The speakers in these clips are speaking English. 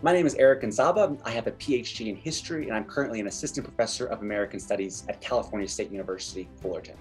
My name is Eric Gonzaba. I have a PhD in history, and I'm currently an assistant professor of American Studies at California State University, Fullerton.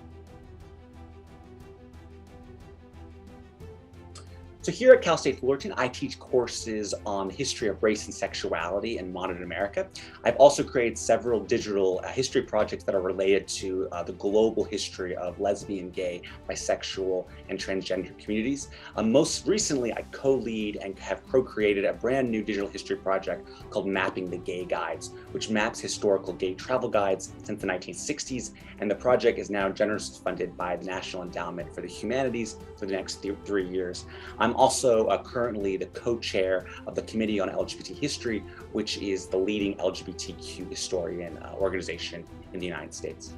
So here at Cal State Fullerton, I teach courses on the history of race and sexuality in modern America. I've also created several digital history projects that are related to the global history of lesbian, gay, bisexual, and transgender communities. Most recently, I co-lead and have co-created a brand new digital history project called Mapping the Gay Guides, which maps historical gay travel guides since the 1960s. And the project is now generously funded by the National Endowment for the Humanities for the next 3 years. I'm also currently the co-chair of the Committee on LGBT History, which is the leading LGBTQ historian organization in the United States.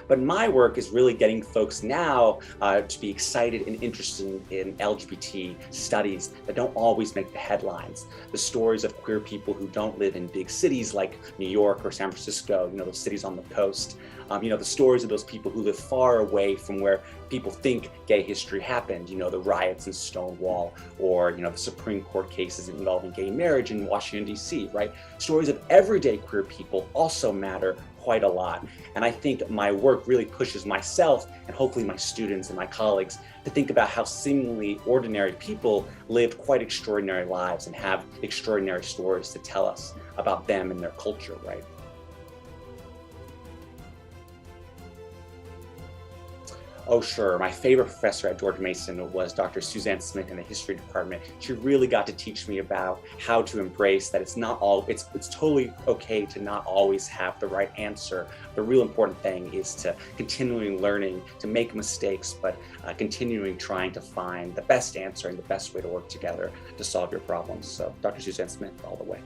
But my work is really getting folks now to be excited and interested in LGBT studies that don't always make the headlines. The stories of queer people who don't live in big cities like New York or San Francisco, those cities on the coast. The stories of those people who live far away from where people think gay history happened, the riots in Stonewall, or the Supreme Court cases involving gay marriage in Washington, D.C., right? Stories of everyday queer people also matter quite a lot. And I think my work really pushes myself and hopefully my students and my colleagues to think about how seemingly ordinary people lived quite extraordinary lives and have extraordinary stories to tell us about them and their culture, right? Oh, sure. My favorite professor at George Mason was Dr. Suzanne Smith in the history department. She really got to teach me about how to embrace that it's totally okay to not always have the right answer. The real important thing is to continuing learning, to make mistakes, but continuing trying to find the best answer and the best way to work together to solve your problems. So Dr. Suzanne Smith all the way.